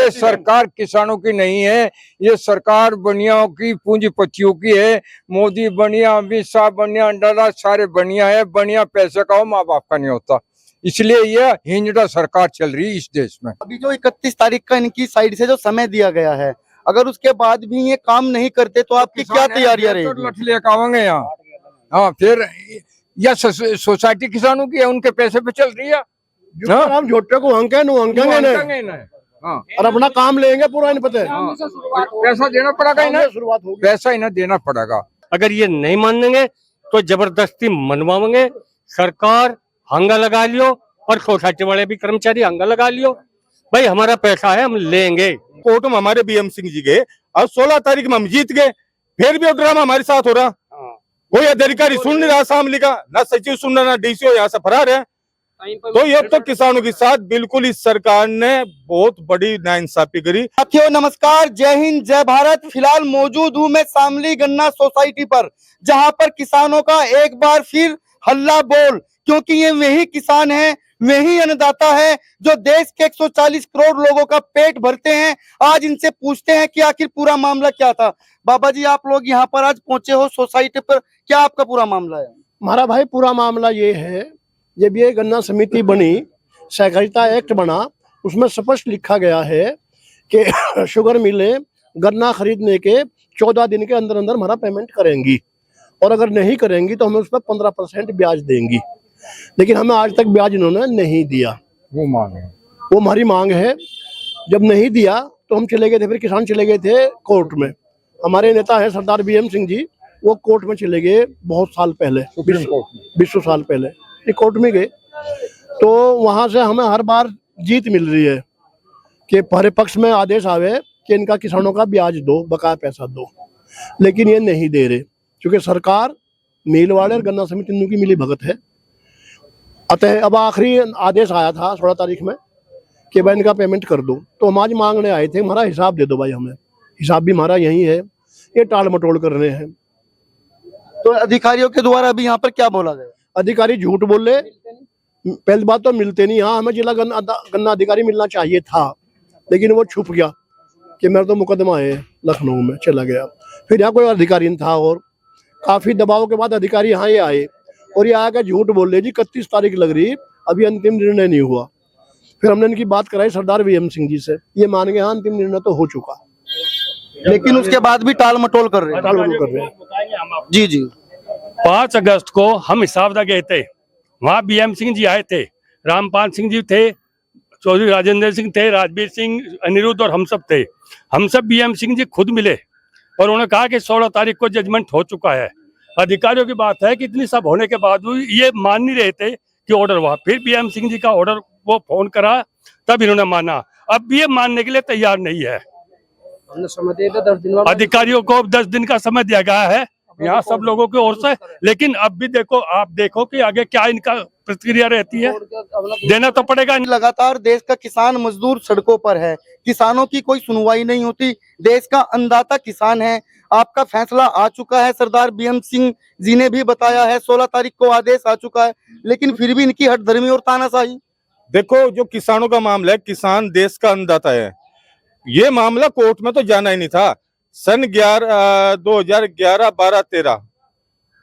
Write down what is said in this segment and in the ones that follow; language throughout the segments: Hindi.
ये सरकार किसानों की नहीं है, ये सरकार बनियाओं की, पूंजीपतियों की है। मोदी बनिया, अमित शाह बनिया, अंडाला सारे बनिया है। बनिया पैसे का हो, माँ बाप का नहीं होता। इसलिए ये हिंजड़ा सरकार चल रही है इस देश में। अभी जो 31 तारीख का इनकी साइड से जो समय दिया गया है, अगर उसके बाद भी ये काम नहीं करते तो आपकी क्या तैयारियां रहेगी? लठ लेकर आवेंगे यहाँ। हाँ, फिर यह सोसाइटी किसानों की है, उनके पैसे पे चल रही है। हम झोटे को अंकेंगे हाँ, और अपना काम लेंगे पूरा, नहीं पता हाँ, पैसा देना पड़ेगा इन्हें, शुरुआत होगी। पैसा इन्हें देना पड़ेगा। अगर ये नहीं मानेंगे तो जबरदस्ती मनवाएंगे। सरकार हंगा लगा लियो और सोसाइटी वाले भी कर्मचारी हंगा लगा लियो, भाई हमारा पैसा है, हम लेंगे। कोर्ट में हमारे बीएम सिंह जी गए और 16 तारीख में हम जीत गए, फिर भी वो ड्रामा हमारे साथ हो रहा। कोई अधिकारी सुन नहीं रहा असेंबली का, ना सचिव सुन रहा, ना डीसीओ यहाँ से फरार है। तो ये तो किसानों के साथ बिल्कुल इस सरकार ने बहुत बड़ी नाइंसाफी करी। साथियों नमस्कार, जय हिंद, जय भारत। फिलहाल मौजूद हूं मैं शामली गन्ना सोसाइटी पर, जहां पर किसानों का एक बार फिर हल्ला बोल, क्योंकि ये वही किसान हैं, वही अन्नदाता है जो देश के 140 करोड़ लोगों का पेट भरते हैं। आज इनसे पूछते हैं कि आखिर पूरा मामला क्या था। बाबा जी, आप लोग यहाँ पर आज पहुंचे हो सोसाइटी पर, क्या आपका पूरा मामला है? हमारा भाई पूरा मामला ये है, जब ये गन्ना समिति बनी, सहकारिता एक्ट बना, उसमें स्पष्ट लिखा गया है कि शुगर मिलें गन्ना खरीदने के 14 दिन के अंदर अंदर हमारा पेमेंट करेंगी, और अगर नहीं करेंगी तो हमें उस पर 15% ब्याज देंगी। लेकिन हमें आज तक ब्याज इन्होंने नहीं दिया। वो मांग है, वो हमारी मांग है। जब नहीं दिया तो हम चले गए थे, फिर किसान चले गए थे कोर्ट में। हमारे नेता है सरदार बीएम सिंह जी, वो कोर्ट में चले गए बहुत साल पहले, 20 साल पहले कोर्ट में गए। तो वहां से हमें हर बार जीत मिल रही है कि पहले पक्ष में आदेश आवे कि इनका किसानों का ब्याज दो, बकाया पैसा दो, लेकिन ये नहीं दे रहे, क्योंकि सरकार मिल वाले और गन्ना समिति की मिली भगत है। अतः अब आखिरी आदेश आया था 16 तारीख में कि भाई इनका पेमेंट कर दो। तो हम आज मांगने आए थे, हमारा हिसाब दे दो भाई, हमें हिसाब भी हमारा यही है, ये टाल मटोल कर रहे हैं। तो अधिकारियों के द्वारा अभी यहाँ पर क्या बोला गया? अधिकारी झूठ बोले। पहली बात तो मिलते नहीं। हाँ, हमें जिला गन्ना अधिकारी मिलना चाहिए था, लेकिन वो छुप गया कि मेरा तो मुकदमा है, लखनऊ में चला गया। फिर यहाँ कोई अधिकारी नहीं था, और काफी दबाव के बाद अधिकारी यहाँ ये आए, और ये आकर झूठ बोल रहे जी 31 तारीख लग रही, अभी अंतिम निर्णय नहीं हुआ। फिर हमने इनकी बात कराई सरदार बीएम सिंह जी से, ये मान गए हाँ अंतिम निर्णय तो हो चुका, लेकिन उसके बाद भी टाल मटोल कर रहे हैं। जी जी, 5 अगस्त को हम हिसाबदा गए थे, वहाँ बीएम सिंह जी आए थे, रामपाल सिंह जी थे, चौधरी राजेंद्र सिंह थे, राजवीर सिंह, अनिरुद्ध और हम सब थे। हम सब बीएम सिंह जी खुद मिले और उन्होंने कहा कि 16 तारीख को जजमेंट हो चुका है। अधिकारियों की बात है कि इतनी सब होने के बाद ये मान नहीं रहे थे कि ऑर्डर हुआ। फिर बीएम सिंह जी का ऑर्डर वो फोन करा, तब इन्होंने माना। अब भी ये मानने के लिए तैयार नहीं है। अधिकारियों को 10 दिन का समय दिया गया है यहाँ सब लोगों की ओर से, लेकिन अब भी देखो, आप देखो कि आगे क्या इनका प्रतिक्रिया रहती है, देना तो पड़ेगा। लगातार देश का किसान मजदूर सड़कों पर है, किसानों की कोई सुनवाई नहीं होती। देश का अन्नदाता किसान है। आपका फैसला आ चुका है, सरदार बीएम सिंह जी ने भी बताया है, 16 तारीख को आदेश आ चुका है, लेकिन फिर भी इनकी हठधर्मी और तानाशाही। देखो, जो किसानों का मामला है, किसान देश का अन्नदाता है। ये मामला कोर्ट में तो जाना ही नहीं था। सन 2011, 12, 13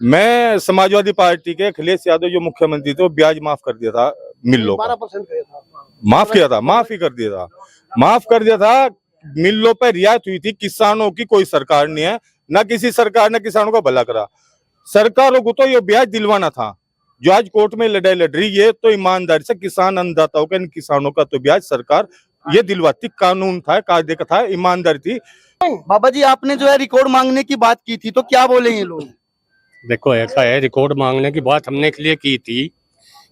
मैं समाजवादी पार्टी के अखिलेश यादव जो मुख्यमंत्री थे, वो ब्याज माफ कर दिया था मिल्लों का, माफ किया था, माफ ही कर दिया था, माफ कर दिया था। मिल्लों पर रियायत हुई थी। किसानों की कोई सरकार नहीं है, ना किसी सरकार ने किसानों का भला करा। सरकारों को तो ये ब्याज दिलवाना था। जो आज कोर्ट में लड़ाई लड़ रही है, तो ईमानदारी से किसान अन्नदाताओं का, इन किसानों का तो ब्याज सरकार ये दिलवाती। कानून था, कायदे का था, ईमानदारी थी। बाबा जी, आपने जो है रिकॉर्ड मांगने की बात की थी, तो क्या बोले ये लोग? देखो, ऐसा है, रिकॉर्ड मांगने की बात हमने इसलिए की थी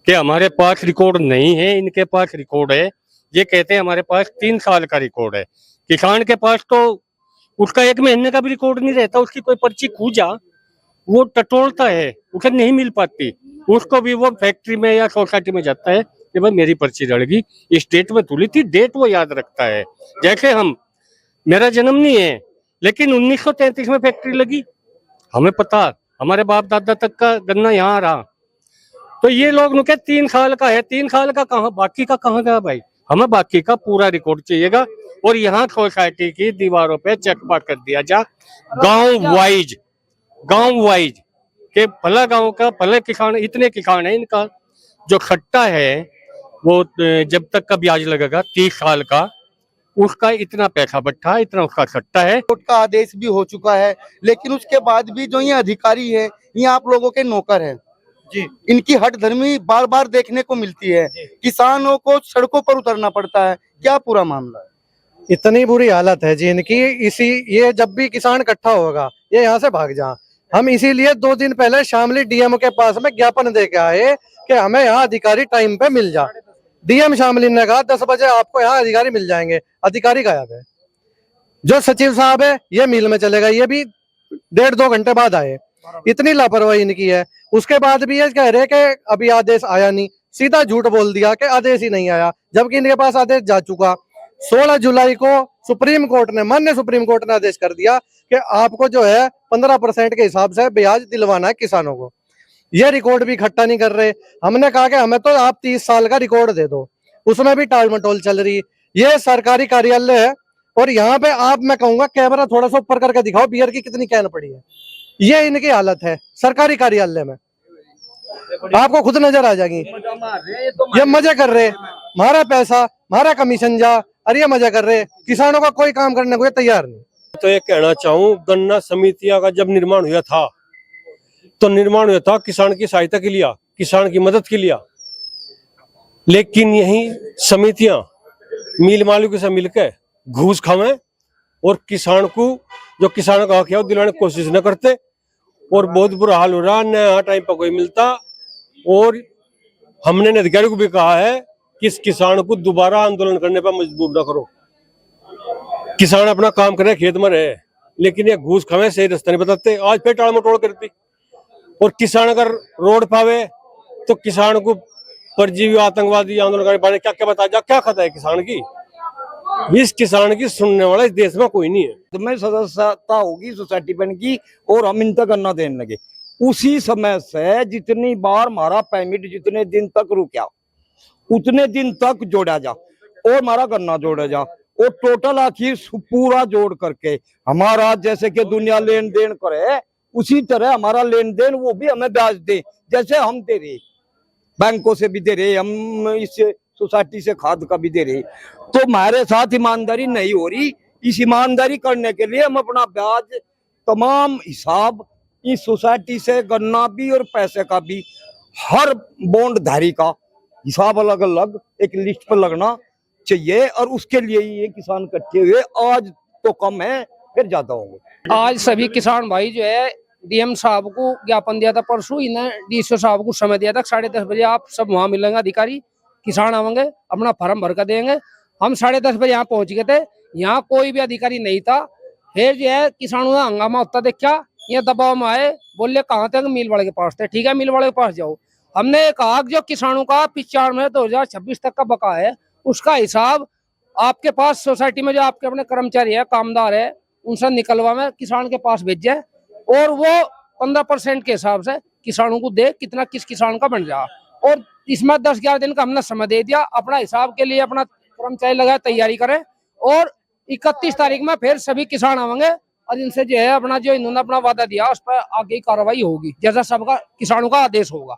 कि हमारे पास रिकॉर्ड नहीं है, इनके पास रिकॉर्ड है। ये कहते हैं हमारे पास 3 साल का रिकॉर्ड है। किसान के पास तो उसका 1 महीने का भी रिकॉर्ड नहीं रहता। उसकी कोई पर्ची खूजा, वो टटोलता है, उसे नहीं मिल पाती। उसको भी वो फैक्ट्री में या सोसाइटी में जाता है कि भाई मेरी पर्ची लड़गी, इस डेट में तुली थी, डेट वो याद रखता है। जैसे हम, मेरा जन्म नहीं है, लेकिन 1933 में फैक्ट्री लगी, हमें पता, हमारे बाप दादा तक का गन्ना यहाँ रहा। तो ये लोग नुके 3 साल का है, 3 साल का कहाँ, बाकी का कहाँ गया भाई? हमें बाकी का पूरा रिकॉर्ड चाहिएगा। और यहाँ सोसाइटी की दीवारों पे चेकपाट कर दिया जा गांव वाइज के भला गांव का भले किसान, इतने किसान है, इनका जो खट्टा है वो जब तक का ब्याज लगेगा 30 साल का, उसका इतना पैसा बट्टा, इतना उसका खट्टा है। कोर्ट का आदेश भी हो चुका है, लेकिन उसके बाद भी जो ये अधिकारी है ये आप लोगों के नौकर हैं जी। इनकी हठधर्मी बार बार देखने को मिलती है, किसानों को सड़कों पर उतरना पड़ता है। क्या पूरा मामला है? इतनी बुरी हालत है जी इनकी। ये जब भी किसान इकट्ठा होगा ये यहाँ से भाग जा। हम इसीलिए 2 दिन पहले शामली डीएम के पास में ज्ञापन दे के आए कि हमें यहाँ अधिकारी टाइम पे मिल जा। डीएम शामली ने कहा 10 बजे आपको यहाँ अधिकारी मिल जाएंगे, अधिकारी गायब है। जो सचिव साहब है ये मिल में चलेगा, ये भी 1.5-2 घंटे बाद आए। इतनी लापरवाही इनकी है। उसके बाद भी ये कह रहे कि अभी आदेश आया नहीं, सीधा झूठ बोल दिया कि आदेश ही नहीं आया, जबकि इनके पास आदेश जा चुका। 16 जुलाई को माननीय सुप्रीम कोर्ट ने आदेश कर दिया कि आपको जो है 15% के हिसाब से ब्याज दिलवाना है किसानों को। ये रिकॉर्ड भी इकट्ठा नहीं कर रहे। हमने कहा कि हमें तो आप 30 साल का रिकॉर्ड दे दो, उसमें भी टाल मटोल चल रही। ये सरकारी कार्यालय है और यहाँ पे मैं कहूंगा कैमरा थोड़ा सा ऊपर करके दिखाओ बियर की कितनी कैन पड़ी है। ये इनकी हालत है सरकारी कार्यालय में, आपको खुद नजर आ जाएगी। ये मजे कर रहे, हमारा पैसा हमारा कमीशन जा, अरे ये मजा कर रहे। किसानों का कोई काम करने को तैयार नहीं। तो ये कहना चाहूँ, गन्ना समितियां का जब निर्माण हुआ था तो निर्माण हुआ था किसान की सहायता के लिए, किसान की मदद के लिए। लेकिन यही समितियां मिल मालिकों से मिलकर घूस खावे और किसान को जो किसानों का हक है वो दिलाने की कोशिश न करते, और बहुत बुरा हाल हो रहा। न टाइम पर कोई मिलता, और हमने अधिकारियों को भी कहा है कि इस किसान को दोबारा आंदोलन करने पर मजबूर न करो। किसान अपना काम करे, खेत में रहे, लेकिन ये घूस खावे सही रास्ता नहीं बताते। आज फिर टाल मटोड़ करती, और किसान अगर रोड पावे तो किसान को परजीवी आतंकवादी आंदोलन करने पाने क्या बता जा, क्या खता है किसान की। इस किसान की सुनने वाला इस देश में कोई नहीं है। तो मैं सदस्यता होगी सोसाइटी बन की और हम इन तक गन्ना देने लगे। उसी समय से जितनी बार हमारा पेमेंट जितने दिन तक रुका उतने दिन तक जोड़ा जा और हमारा गन्ना जोड़ा जा, और टोटल आखिर पूरा जोड़ करके हमारा जैसे कि दुनिया लेन देन करे उसी तरह हमारा लेन देन वो भी हमें ब्याज दे, जैसे हम दे रहे, बैंकों से भी दे रहे, हम इस सोसाइटी से खाद का भी दे रहे। तो हमारे साथ ईमानदारी नहीं हो रही। इस ईमानदारी करने के लिए हम अपना ब्याज तमाम हिसाब इस सोसाइटी से गन्ना भी और पैसे का भी हर बॉन्ड धारी का हिसाब अलग अलग एक लिस्ट पर लगना चाहिए, और उसके लिए ही ये किसान इकट्ठे हुए। आज तो कम है, फिर ज्यादा होंगे। आज सभी किसान भाई जो है डीएम साहब को ज्ञापन दिया था परसों, इन्हें डीसीओ साहब को समय दिया था 10:30 बजे आप सब वहां मिलेंगे, अधिकारी किसान आवेंगे अपना फॉर्म भर कर देंगे। हम 10:30 बजे यहाँ पहुंच गए थे, यहाँ कोई भी अधिकारी नहीं था। फिर जो है किसानों ने हंगामा होता देखा, ये दबाव में आए, बोले कहाँ तक, मिल वाले के पास थे। ठीक है, मिल वाले के पास जाओ। हमने कहा जो किसानों का 95 2026 तक का बकाया है उसका हिसाब आपके पास सोसाइटी में जो आपके अपने कर्मचारी है, कामदार है, उनसे निकलवा में किसान के पास भेजे, और वो 15% के हिसाब से किसानों को दे, कितना किस किसान का बन जाए। और इसमें 10-11 दिन का हमने समय दे दिया, अपना हिसाब के लिए अपना कर्मचारी लगाए, तैयारी करें, और 31 तारीख में फिर सभी किसान आवेंगे और इनसे जो है अपना जो इन्होंने अपना वादा दिया उस पर आगे कार्रवाई होगी, जैसा सबका किसानों का आदेश होगा।